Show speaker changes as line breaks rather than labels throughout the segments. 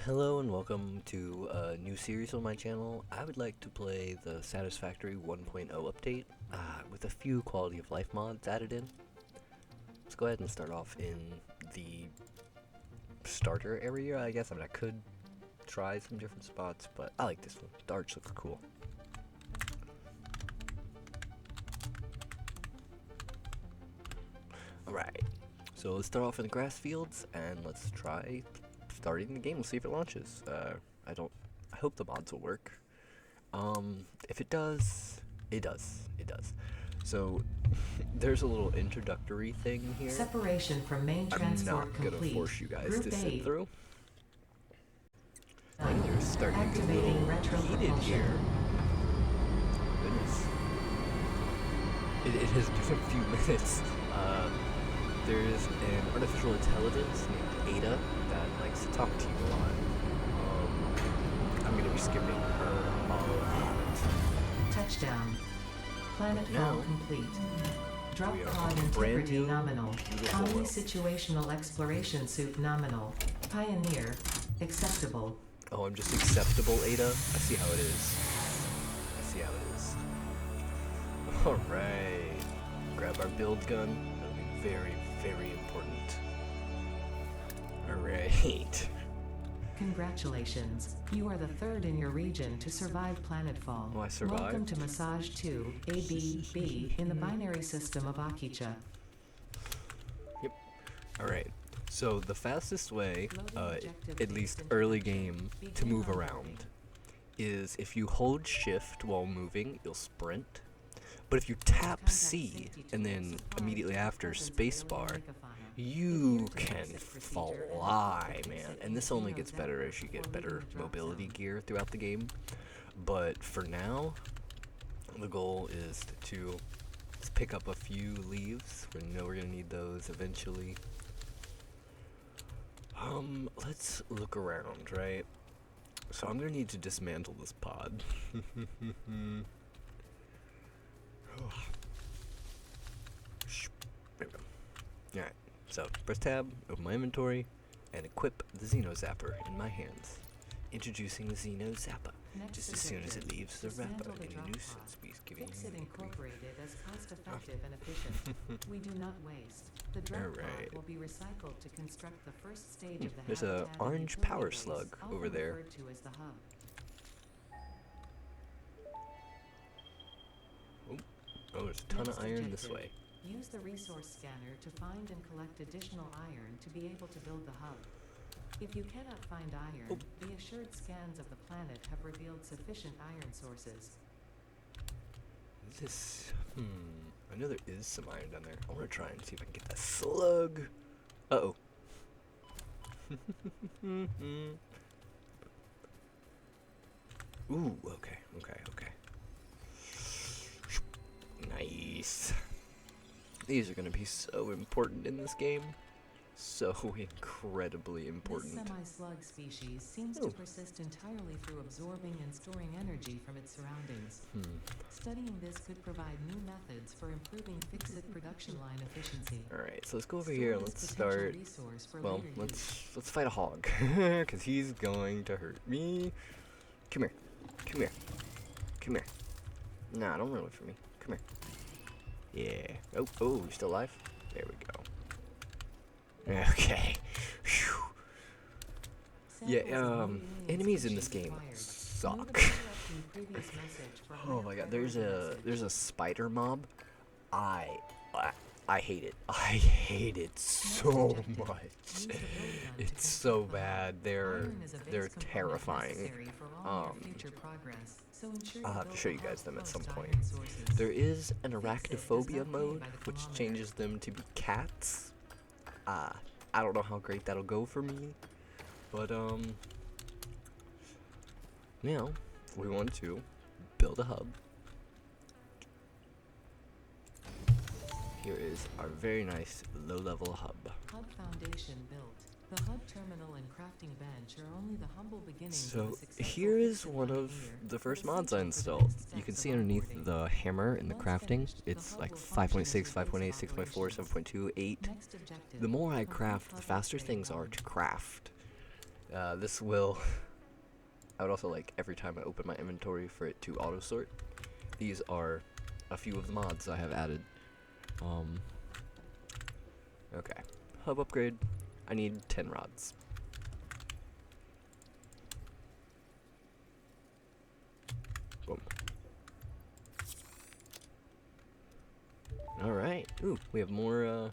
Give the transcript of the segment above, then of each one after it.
Hello and welcome to a new series on my channel. I would like to play the Satisfactory 1.0 update with a few quality of life mods added in. Let's go ahead and start off in the starter area, I guess. I mean, I could try some different spots, but I like this one. The arch looks cool. Alright, so let's start off in the grass fields and let's try starting the game. We'll see if it launches. I hope the mods will work. If it does, it does. So, there's a little introductory thing here.
Separation from main transport
I'm not gonna force you guys
Group
to sit
8.
through. Things are starting to get a little heated here. Goodness. It has been a few minutes. There's an artificial intelligence named Ada that likes to talk to you a lot. I'm gonna be skipping her a lot.
Touchdown. Planetfall complete. Drop
We are
pod
on brand
integrity
new,
nominal.
beautiful
Omni
world.
situational exploration soup nominal. Pioneer. Acceptable.
Oh, I'm just acceptable, Ada? I see how it is. Alright. Grab our build gun. That'll be very, very important. Alright.
Congratulations. You are the third in your region to survive planetfall.
Oh, I survived?
Welcome to Massage 2, ABB, in the binary system of Akicha.
Yep. Alright. So, the fastest way, at least early game, to move around is if you hold shift while moving, you'll sprint. But if you tap C and then immediately after spacebar, you can fly, man. And this only gets better as you get better mobility gear throughout the game. But for now, the goal is to just pick up a few leaves. We know we're gonna need those eventually. Let's look around, right? So I'm gonna need to dismantle this pod. There we go. Alright, so press tab, open my inventory, and equip the Xeno Zapper in my hands. Introducing the Xeno Zapper. Just as soon as it leaves the wrapper, a nuisance be giving
Fix
you
it incorporated as cost-effective and efficient. We do not waste. The drop pod will be recycled to construct the first stage of the
There's a
habitat
orange
utility
power
base,
slug
often
over there.
referred to as the hub.
Oh, there's a ton
Next
of iron this
objective.
way.
Use the resource scanner to find and collect additional iron to be able to build the hub. If you cannot find iron, the assured scans of the planet have revealed sufficient iron sources.
I know there is some iron down there. I want to try and see if I can get that slug. Uh-oh. Ooh, okay. Nice. These are going to be so important in this game. So incredibly important.
This semi-slug species seems to persist entirely through absorbing and storing energy from its surroundings. Studying this could provide new methods for improving fix-it production line efficiency.
Alright, so let's go over here and let's start. Well, let's fight a hog. Because he's going to hurt me. Come here. Nah, don't run away from me. Come here. Yeah. Oh, you're still alive? There we go. Okay. Whew. Yeah, enemies in this game suck. Oh my god, there's a spider mob. I hate it. I hate it so much. It's so bad. They're terrifying. I'll have to show you guys them at some point. There is an arachnophobia mode, which changes them to be cats. I don't know how great that'll go for me, but now we want to build a hub. Here is our very nice low-level hub.
Hub foundation built. The hub terminal and crafting bench are only the humble beginnings of
So
a successful
here is
fix-it
one
line
of
here,
the first
but
mods I
essential for the
installed.
next
You can
steps
see
of
underneath
onboarding.
the hammer in the
Once
crafting,
finished, the
it's
hub
like
will function as
5.6,
your base
5.8,
of
6.4,
operations.
7.2, 8.
Next objective,
The more I
complete
craft,
hub
the faster
upgrade
things are
one.
to craft. This will... I would also like every time I open my inventory for it to auto sort. These are a few of the mods I have added. Okay. Hub upgrade. I need 10 rods. Boom. Alright. Ooh, we have more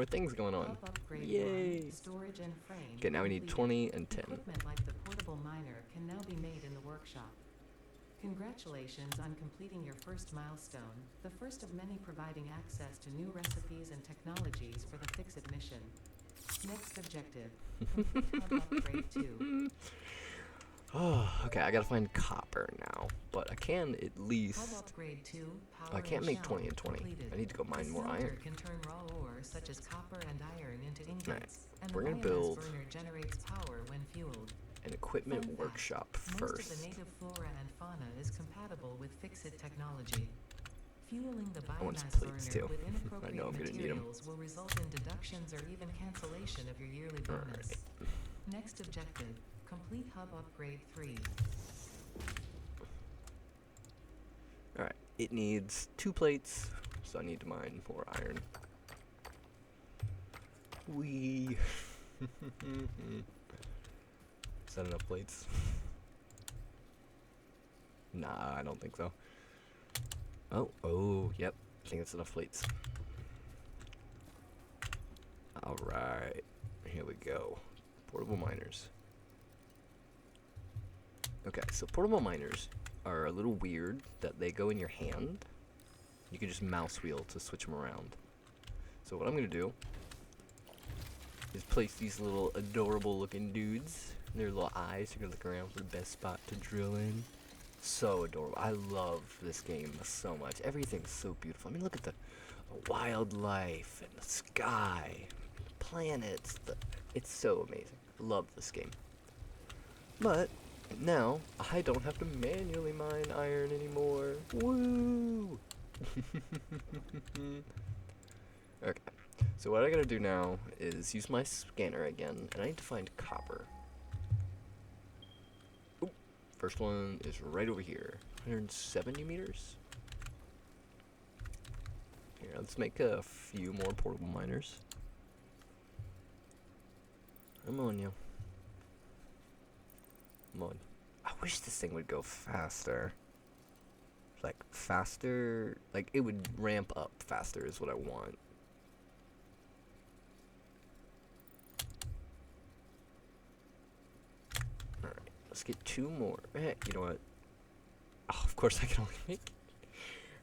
things going on.
Hub upgrade
Yay!
1, storage and frame.
Okay, now we need
completed.
20 and 10.
Equipment like the portable miner can now be made in the workshop. Congratulations on completing your first milestone, the first of many providing access to new recipes and technologies for the Fix-It mission. Next objective, complete hub upgrade 2.
Oh, okay, I gotta find copper now, but I can at least...
Hub upgrade 2, power
I can't
and
make
shell
20 and 20.
completed.
I need to go mine
The
more
smelter
iron.
can turn raw ore such as copper and iron into ingots,
Alright,
and
we're
the
gonna
biomass
build
burner generates power when fueled.
an equipment
Fun fact,
workshop
Most
first.
of the native flora and fauna is compatible with Fix-It technology. Fueling the
want some
biomass
plates,
burner
too.
with
I know
inappropriate
I'm gonna need 'em.
materials will result in deductions or even cancellation of your yearly bonus. Next objective, complete hub upgrade 3.
Alright, it needs 2 plates, so I need to mine more iron. Wee. Is that enough plates? Nah, I don't think so. Oh, yep. I think that's enough plates. Alright, here we go. Portable miners. Okay, so portable miners are a little weird that they go in your hand. You can just mouse wheel to switch them around. So what I'm gonna do is place these little adorable looking dudes. Their little eyes, you're gonna look around for the best spot to drill in. So adorable. I love this game so much. Everything's so beautiful. I mean, look at the wildlife and the sky, the planets. It's so amazing. I love this game. But now I don't have to manually mine iron anymore. Woo! Okay. So what I gotta do now is use my scanner again, and I need to find copper. Oop. First one is right over here. 170 meters. Here, let's make a few more portable miners. I'm on you. Come on. I wish this thing would go faster. Like, faster. Like, it would ramp up faster is what I want. Alright, let's get 2 more. You know what? Oh, of course I can only make...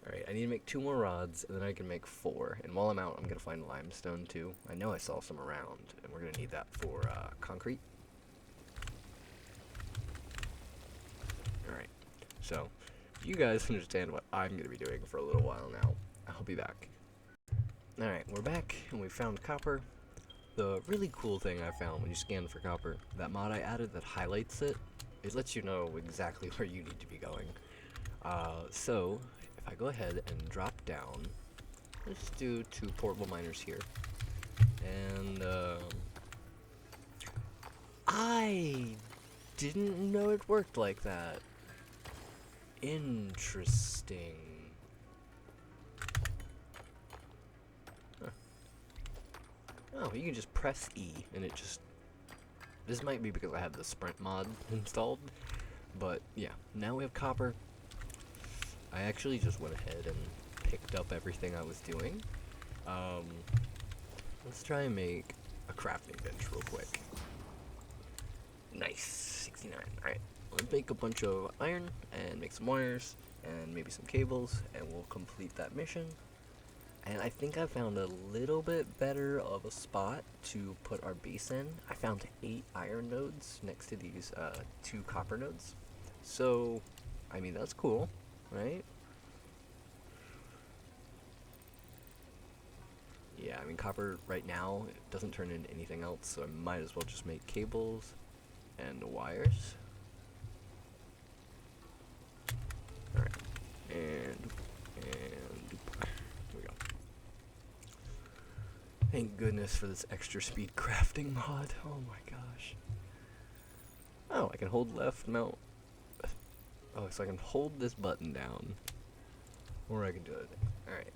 Alright, I need to make 2 more rods, and then I can make 4. And while I'm out, I'm gonna find limestone, too. I know I saw some around, and we're gonna need that for, concrete. Alright, so, you guys understand what I'm gonna be doing for a little while now. I'll be back. Alright, we're back, and we found copper. The really cool thing I found when you scan for copper, that mod I added that highlights it, it lets you know exactly where you need to be going. So, if I go ahead and drop down, let's do 2 portable miners here. And, I didn't know it worked like that. Interesting. Huh. Oh, you can just press E and it just... This might be because I have the sprint mod installed, but yeah, now we have copper. I actually just went ahead and picked up everything I was doing. Let's try and make a crafting bench real quick. Nice, 69. Alright, let's make a bunch of iron and make some wires and maybe some cables, and we'll complete that mission. And I think I found a little bit better of a spot to put our base in. I found 8 iron nodes next to these 2 copper nodes. So, I mean, that's cool, right? Yeah, I mean, copper right now it doesn't turn into anything else, so I might as well just make cables and wires. Alright, and here we go. Thank goodness for this extra speed crafting mod. Oh my gosh. can hold left mount. Oh, so I can hold this button down. Or I can do it. Alright.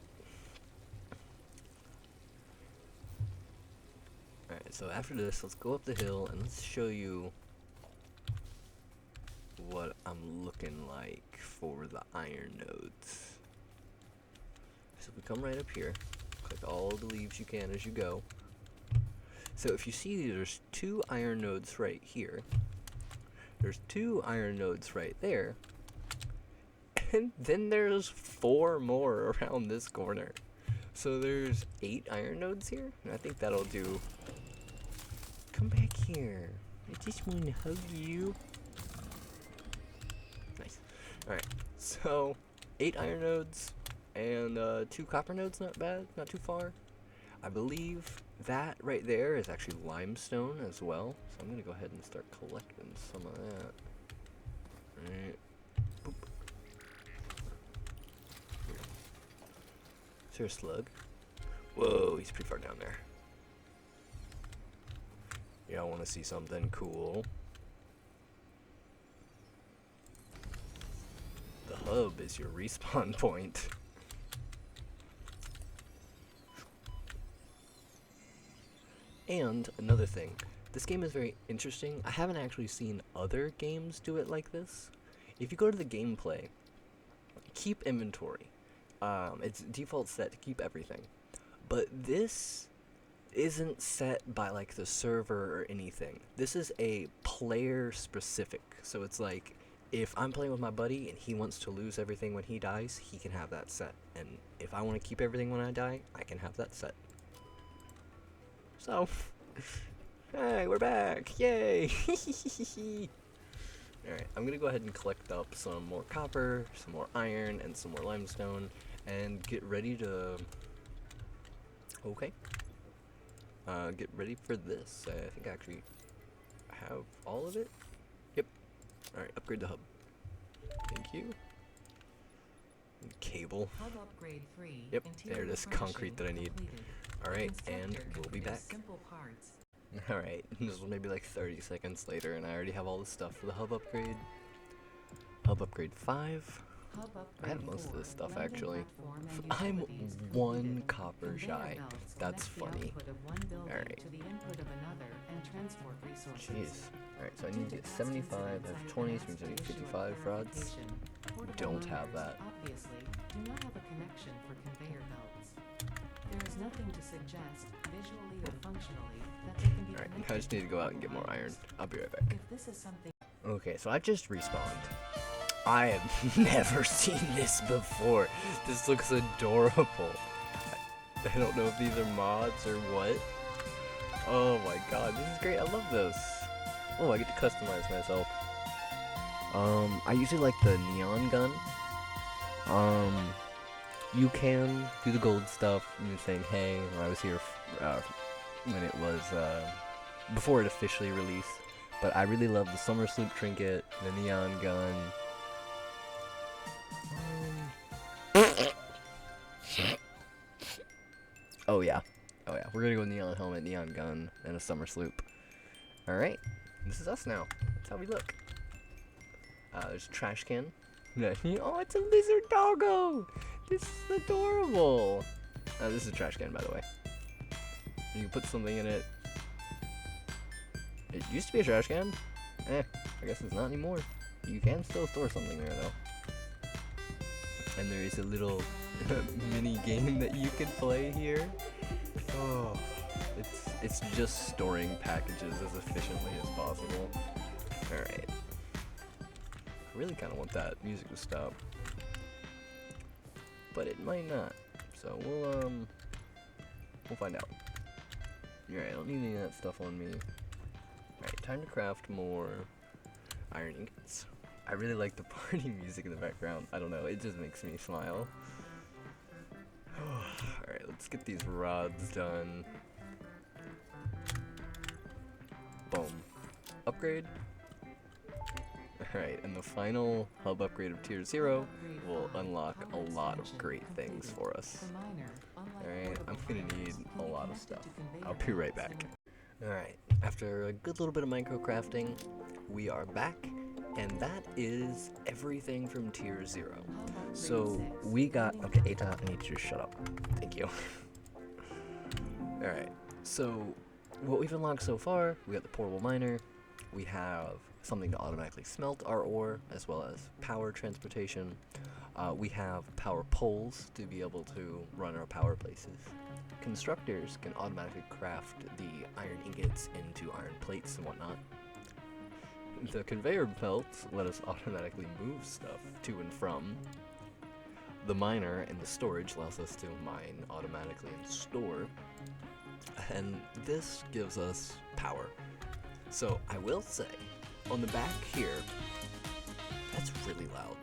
Alright, so after this, let's go up the hill and let's show you what I'm looking like for the iron nodes. So we come right up here, click all the leaves you can as you go. So if you see, there's 2 iron nodes right here. There's 2 iron nodes right there. And then there's 4 more around this corner. So there's 8 iron nodes here. And I think that'll do. Come back here. I just want to hug you. Nice. Alright. So 8 iron nodes and 2 copper nodes, not bad, not too far. I believe that right there is actually limestone as well. So I'm gonna go ahead and start collecting some of that. Alright. Boop. Is there a slug? Whoa, he's pretty far down there. Yeah, I want to see something cool. The hub is your respawn point. And another thing, this game is very interesting. I haven't actually seen other games do it like this. If you go to the gameplay, keep inventory. It's default set to keep everything. But this isn't set by like the server or anything. This is a player specific. So it's like, if I'm playing with my buddy and he wants to lose everything when he dies, he can have that set. And if I want to keep everything when I die, I can have that set. So, hey, we're back! Yay! Alright, I'm gonna go ahead and collect up some more copper, some more iron, and some more limestone, and get ready to... Okay. Get ready for this. I think I actually have all of it. Yep. Alright, upgrade the hub. Thank you. And cable.
Hub upgrade 3.
Yep, there it is, concrete that I need. Alright, and we'll be back. Alright, this was maybe like 30 seconds later, and I already have all the stuff for the hub upgrade. Hub upgrade 5. I have most of this stuff actually. I'm 1 copper shy. That's funny. Alright. Jeez. Alright, so I need to get 75, I have 20, so means I need 55 rods. Don't have that.
Obviously, do not have a connection for conveyor belts. There is nothing to suggest, visually or functionally, that they can be
Alright,
connected
I just need to go out and get more iron. I'll be right back.
If this is something
Okay, so I just respawned. I have never seen this before. This looks adorable. I don't know if these are mods or what. Oh my god, this is great. I love this. Oh, I get to customize myself. I usually like the neon gun. You can do the gold stuff. You're saying, hey, I was here when it was before it officially released. But I really love the summer sloop trinket, the neon gun. Oh yeah, we're gonna go neon helmet, neon gun, and a summer sloop. Alright, this is us now. That's how we look. There's a trash can. Oh, it's a lizard doggo! This is adorable! This is a trash can, by the way. You can put something in it. It used to be a trash can. I guess it's not anymore. You can still store something there, though. And there is a little mini game that you can play here. Oh, it's just storing packages as efficiently as possible. Alright. I really kind of want that music to stop. But it might not. So we'll find out. Alright, I don't need any of that stuff on me. Alright, time to craft more iron ingots. I really like the party music in the background. I don't know, it just makes me smile. Alright, let's get these rods done. Boom. Upgrade. Alright, and the final hub upgrade of tier 0 will unlock a lot of great things for us. Alright, I'm gonna need a lot of stuff. I'll be right back. Alright, after a good little bit of micro crafting, we are back, and that is everything from tier 0.
Hub
So
upgrade 6.
we got,
Building
okay,
hub.
Ada, I need you to shut up. Thank you. Alright, so what we've unlocked so far, we got the portable miner, we have something to automatically smelt our ore, as well as power transportation. We have power poles to be able to run our power places. Constructors can automatically craft the iron ingots into iron plates and whatnot. The conveyor belts let us automatically move stuff to and from. The miner and the storage allows us to mine automatically and store. And this gives us power. So I will say, on the back here, that's really loud.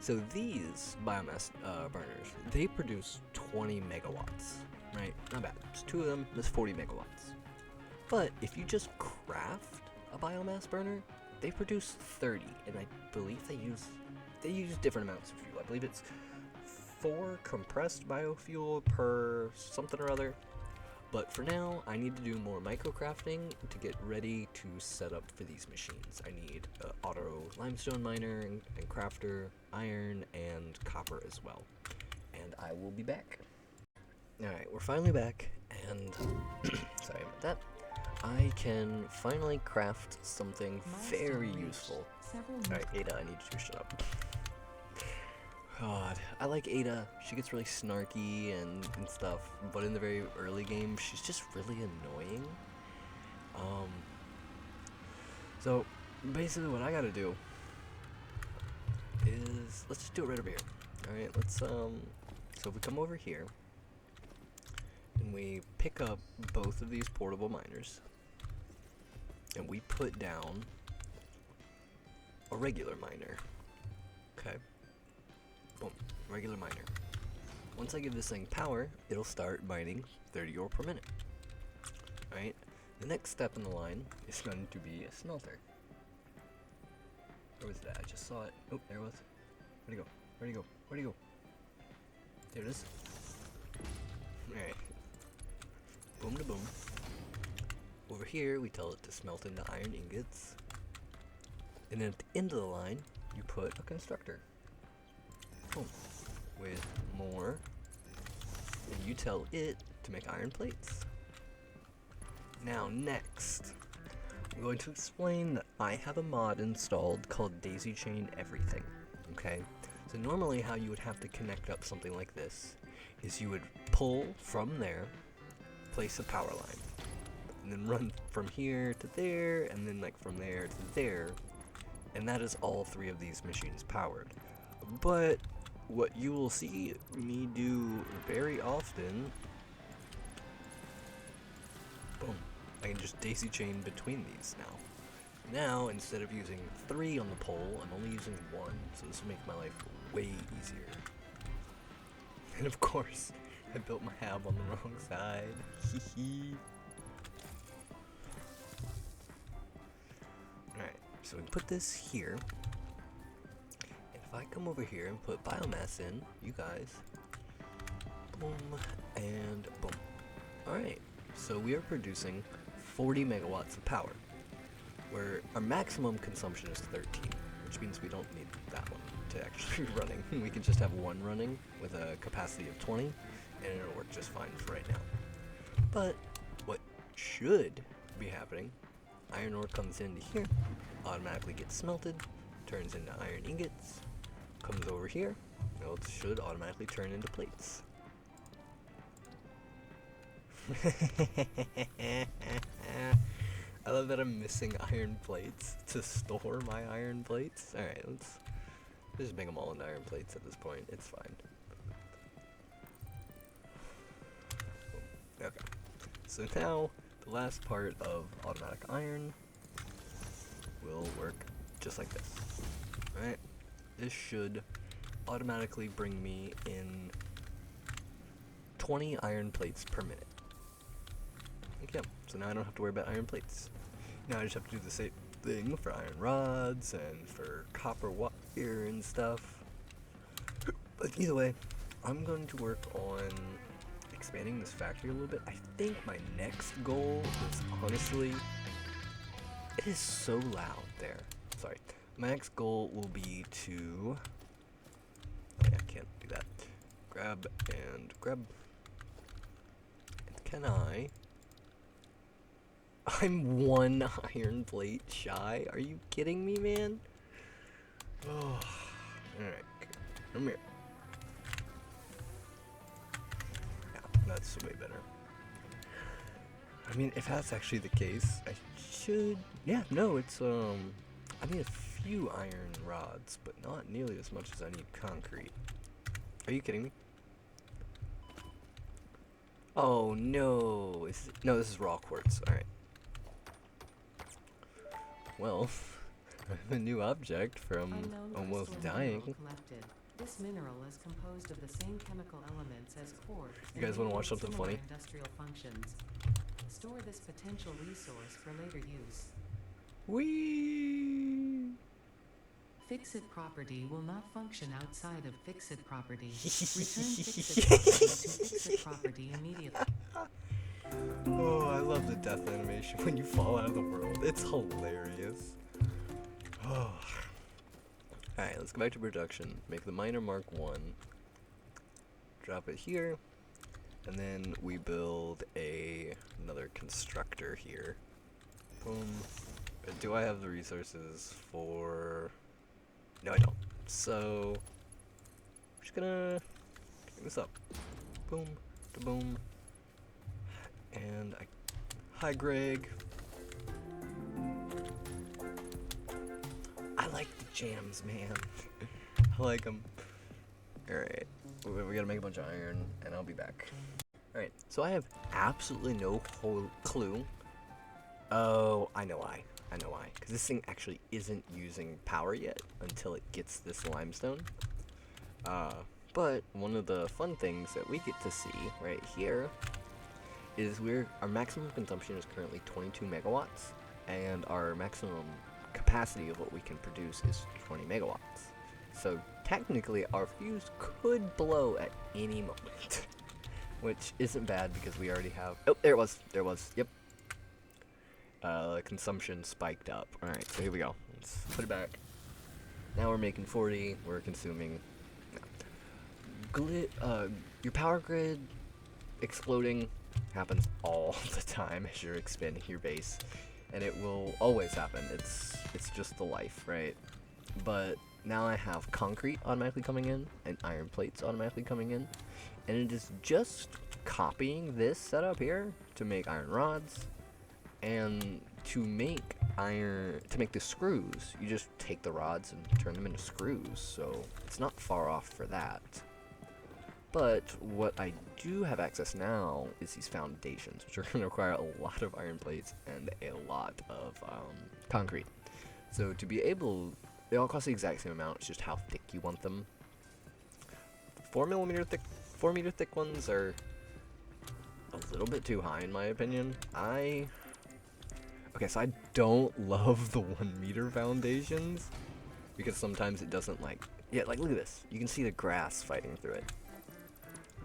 So these biomass burners, they produce 20 megawatts, right? Not bad. It's 2 of them, that's 40 megawatts. But if you just craft a biomass burner, they produce 30, and I believe they use different amounts of fuel. I believe it's 4 compressed biofuel per something or other. But for now, I need to do more microcrafting to get ready to set up for these machines. I need an auto limestone miner and crafter, iron, and copper as well. And I will be back. Alright, we're finally back, and sorry about that. I can finally craft something very useful. Alright, Ada, I need you to shut up. God, I like Ada. She gets really snarky and stuff, but in the very early game, she's just really annoying. So basically what I gotta do is, let's just do it right over here. Alright, let's, so if we come over here, and we pick up both of these portable miners, and we put down a regular miner. Okay. Boom, regular miner. Once I give this thing power, it'll start mining 30 ore per minute. Alright, the next step in the line is going to be a smelter. Where was that? I just saw it. Oh, there it was. Where'd it go? Where'd it go? Where'd it go? There it is. Alright. Boom to boom. Over here, we tell it to smelt into iron ingots. And then at the end of the line, you put a constructor. Boom. With more. And you tell it to make iron plates. Now, next, I'm going to explain that I have a mod installed called Daisy Chain Everything. Okay? So normally how you would have to connect up something like this is you would pull from there, place a power line, and then run from here to there, and then like from there to there, and that is all 3 of these machines powered. But what you will see me do very often, boom, I can just daisy chain between these now. Now, instead of using 3 on the pole, I'm only using 1, so this will make my life way easier. And of course, I built my hab on the wrong side. Hee. Alright, so we put this here. And if I come over here and put biomass in, you guys, boom, and boom. Alright, so we are producing 40 megawatts of power, where our maximum consumption is 13, which means we don't need that one to actually be running. We can just have one running with a capacity of 20, and it'll work just fine for right now. But what should be happening, iron ore comes into here, automatically gets smelted, turns into iron ingots, comes over here, it should automatically turn into plates. I love that I'm missing iron plates to store my iron plates. Alright, let's just make them all into iron plates at this point. It's fine. Okay. So now, the last part of automatic iron will work just like this. Alright? This should automatically bring me in 20 iron plates per minute. Okay, so now I don't have to worry about iron plates. Now I just have to do the same thing for iron rods and for copper wire and stuff. But either way, I'm going to work on expanding this factory a little bit. I think my next goal is honestly It is so loud there. Sorry. My next goal will be to... I can't do that. Grab and grab. And can I... I'm 1 iron plate shy. Are you kidding me, man? Oh. Alright. Come here. Yeah, that's way better. I mean, if that's actually the case, I should... Yeah, no, it's, I need a few iron rods, but not nearly as much as I need concrete. Are you kidding me? Oh, no. No, this is raw quartz. Alright. Well, I have a new object from almost dying.
Collected. This mineral is composed of the same chemical elements as quartz.
You guys want to watch something funny?
Industrial functions. Store this potential resource for later use.
Whee!
Fixed property will not function outside of fixed property. Return fixed property to fixed property immediately.
Oh, I love the death animation when you fall out of the world. It's hilarious. Oh. Alright, let's go back to production. Make the miner Mark 1. Drop it here. And then we build another constructor here. Boom. Do I have the resources for... No, I don't. So, we're just gonna pick this up. Boom, da boom. And hi, Greg. I like the jams, man. I like them. Alright, we gotta make a bunch of iron, and I'll be back. Alright, so I have absolutely no clue. Oh, I know why. Because this thing actually isn't using power yet until it gets this limestone. But one of the fun things that we get to see right here is our maximum consumption is currently 22 megawatts, and our maximum capacity of what we can produce is 20 megawatts. So technically our fuse could blow at any moment, which isn't bad because we already have... Oh, there it was, yep. Consumption spiked up. Alright, so here we go. Let's put it back. Now we're making 40, we're consuming... your power grid exploding happens all the time as you're expanding your base, and it will always happen. It's just the life, right? But now I have concrete automatically coming in and iron plates automatically coming in, and it is just copying this setup here to make iron rods. And to make the screws, you just take the rods and turn them into screws, so it's not far off for that. But what I do have access now is these foundations, which are going to require a lot of iron plates and a lot of concrete. So to be able, they all cost the exact same amount, it's just how thick you want them. 4 meter thick ones are a little bit too high in my opinion. Okay, so I don't love the 1 meter foundations because sometimes it doesn't like look at this. You can see the grass fighting through it.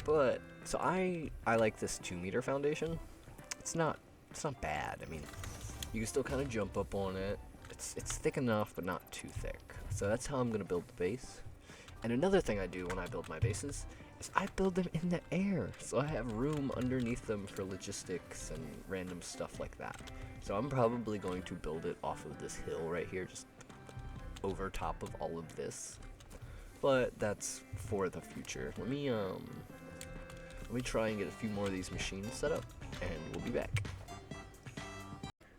But so I like this 2 meter foundation. It's not bad. I mean, you can still kind of jump up on it. It's thick enough, but not too thick. So that's how I'm gonna build the base. And another thing I do when I build my bases is I build them in the air, so I have room underneath them for logistics and random stuff like that. So I'm probably going to build it off of this hill right here, just over top of all of this. But that's for the future. Let me try and get a few more of these machines set up, and we'll be back.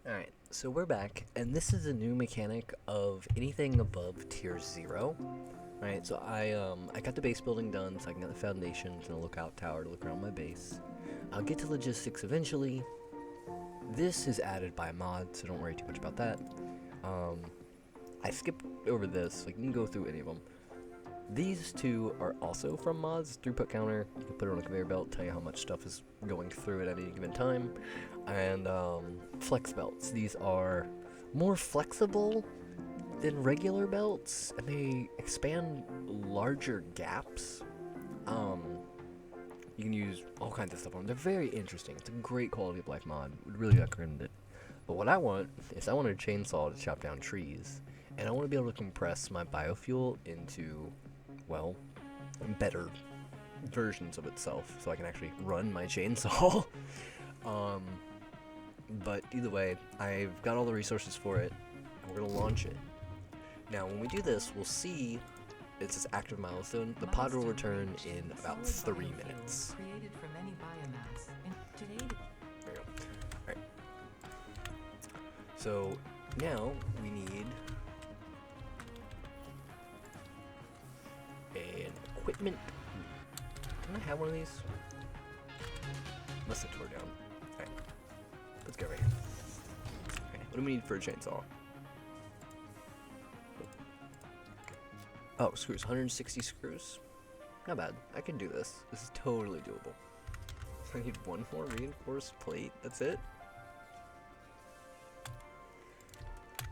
Alright, so we're back, and this is a new mechanic of anything above tier 0. Right, so I got the base building done, so I can get the foundations and a lookout tower to look around my base. I'll get to logistics eventually. This is added by mod, so don't worry too much about that. I skipped over this, like you can go through any of them. These two are also from mods. Throughput counter, you can put it on a conveyor belt, tell you how much stuff is going through it at any given time. And flex belts, these are more flexible than regular belts, and they expand larger gaps. You can use all kinds of stuff on them. They're very interesting. It's a great quality of life mod. Would really recommend it. But what I want is I want a chainsaw to chop down trees, and I want to be able to compress my biofuel into, well, better versions of itself, so I can actually run my chainsaw. But either way, I've got all the resources for it, and we're gonna launch it. Now, when we do this, we'll see it says active milestone. The pod will return in about 3 minutes.
Created from any biomass. Today,
There we go. Alright. So, now we need an equipment. Don't I have one of these? Must have tore down. Alright. Let's go right here. Okay. What do we need for a chainsaw? Oh, screws. 160 screws? Not bad. I can do this. This is totally doable. I need one more reinforced plate. That's it?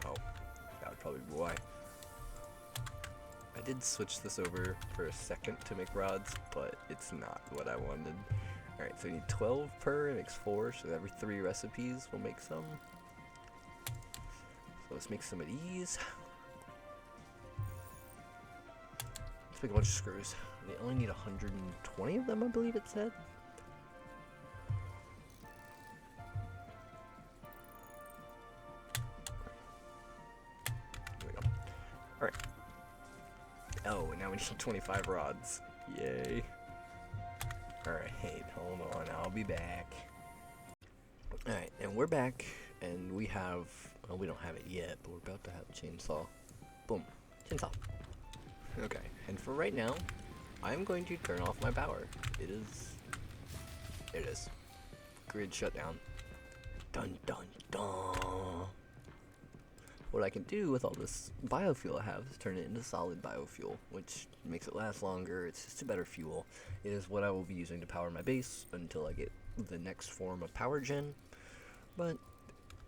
Oh. That would probably be why. I did switch this over for a second to make rods, but it's not what I wanted. Alright, so we need 12 per. It makes 4, so every 3 recipes will make some. So let's make some of these. Let's make a bunch of screws. They only need 120 of them, I believe it said. There we go. Alright. Oh, and now we need 25 rods. Yay. Alright, hold on, I'll be back. Alright, and we're back, and we have, well, we don't have it yet, but we're about to have a chainsaw. Boom. Chainsaw. Okay, and for right now, I'm going to turn off my power. It is. Grid shutdown. Dun dun dun. What I can do with all this biofuel I have is turn it into solid biofuel, which makes it last longer. It's just a better fuel. It is what I will be using to power my base until I get the next form of power gen. But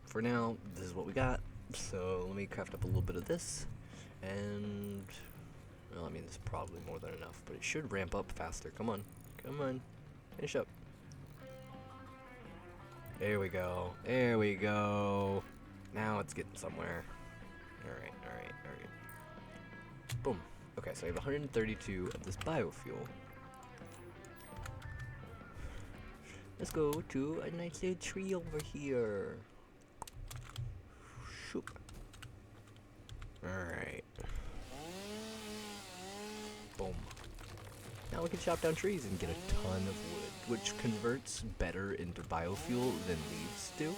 for now, this is what we got. So let me craft up a little bit of this, and well, I mean, this is probably more than enough, but it should ramp up faster. Come on. Come on. Finish up. There we go. There we go. Now it's getting somewhere. Alright. Boom. Okay, so I have 132 of this biofuel. Let's go to a nice little tree over here. Shoop. Alright. Boom. Now we can chop down trees and get a ton of wood, which converts better into biofuel than leaves do.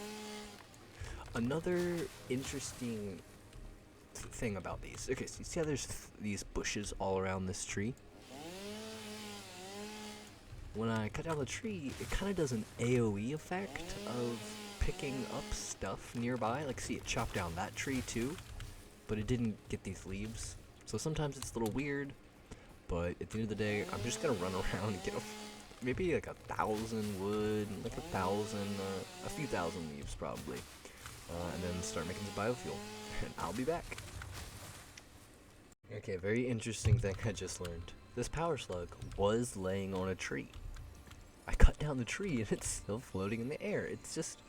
Another interesting thing about these. Okay, so you see how there's these bushes all around this tree? When I cut down the tree, it kind of does an AoE effect of picking up stuff nearby. Like, see, it chopped down that tree too, but it didn't get these leaves. So sometimes it's a little weird, but at the end of the day, I'm just gonna run around and get maybe like 1,000 wood, and like a few thousand leaves probably. And then start making some biofuel, and I'll be back. Okay, very interesting thing I just learned. This power slug was laying on a tree. I cut down the tree and it's still floating in the air. It's just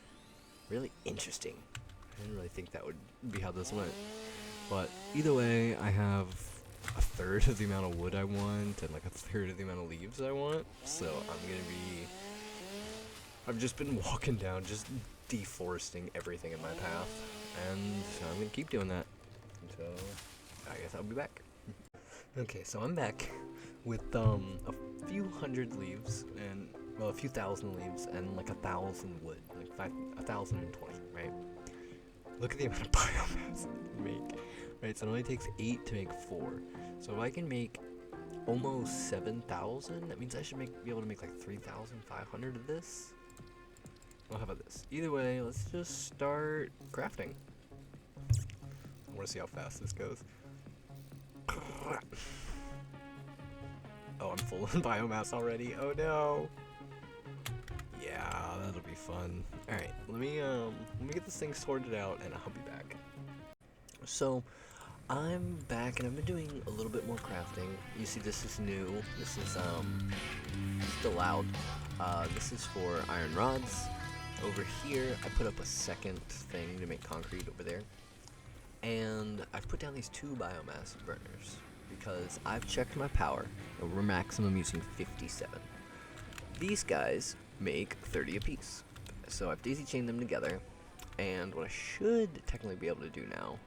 really interesting. I didn't really think that would be how this went. But either way, I have a third of the amount of wood I want and like a third of the amount of leaves I want. So I've just been walking down, just deforesting everything in my path, and I'm gonna keep doing that. So I guess I'll be back. Okay, so I'm back with a few hundred leaves and well, a few thousand leaves and like 1,000 wood, like 1,020, right? Look at the amount of biomass I make. Right, so it only takes 8 to make 4. So if I can make almost 7,000, that means I should be able to make like 3,500 of this. Well, how about this? Either way, let's just start crafting. I want to see how fast this goes. Oh, I'm full of biomass already. Oh no. Yeah, that'll be fun. All right, let me get this thing sorted out, and I'll be back. So, I'm back, and I've been doing a little bit more crafting. You see, this is new. This is still loud. This is for iron rods. over here, I put up a second thing to make concrete over there. And I've put down these 2 biomass burners because I've checked my power and we're maximum using 57. These guys make 30 apiece. So I've daisy chained them together, and what I should technically be able to do now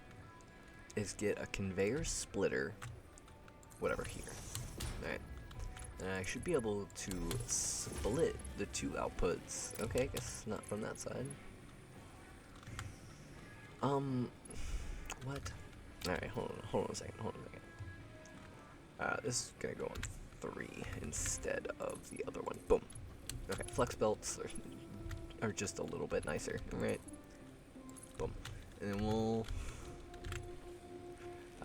is get a conveyor splitter, whatever, here. Alright. And I should be able to split the 2 outputs. Okay, I guess not from that side. What? Alright, hold on a second. This is gonna go on 3 instead of the other one. Boom. Okay, flex belts are just a little bit nicer, alright? Boom. And then we'll...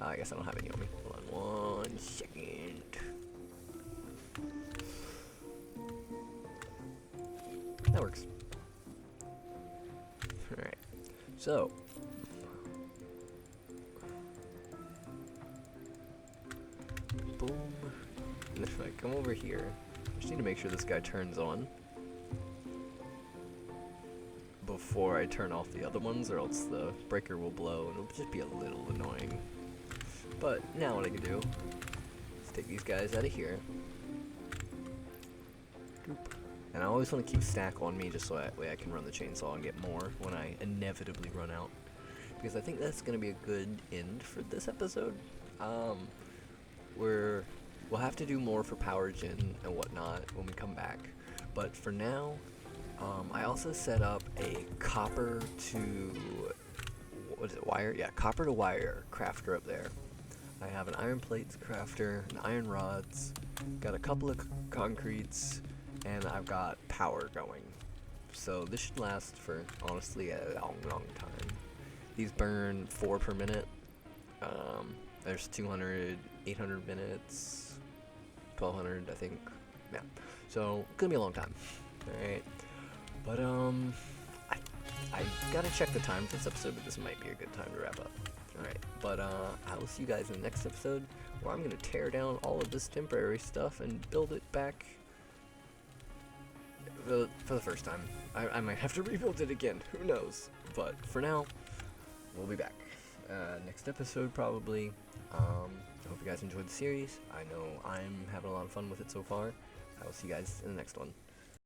I guess I don't have any on me. Hold on 1 second. That works. Alright. So... boom. And if I come over here, I just need to make sure this guy turns on before I turn off the other ones, or else the breaker will blow and it'll just be a little annoying. But now what I can do is take these guys out of here. Doop. And I always want to keep stack on me just so that way I can run the chainsaw and get more when I inevitably run out. Because I think that's going to be a good end for this episode. We'll have to do more for power gen and whatnot when we come back. But for now, I also set up a copper to, what is it, wire? Yeah, copper to wire crafter up there. I have an iron plates crafter, an iron rods, got a couple of concretes, and I've got power going. So this should last for, honestly, a long time. These burn 4 per minute. There's 200, 800 minutes, 1200, I think. Yeah. So, gonna be a long time. Alright. But, I gotta check the time for this episode, but this might be a good time to wrap up. Alright. But, I will see you guys in the next episode, where I'm gonna tear down all of this temporary stuff and build it back for the first time. I might have to rebuild it again. Who knows? But, for now, we'll be back. Next episode, probably. I hope you guys enjoyed the series. I know I'm having a lot of fun with it so far. I will see you guys in the next one.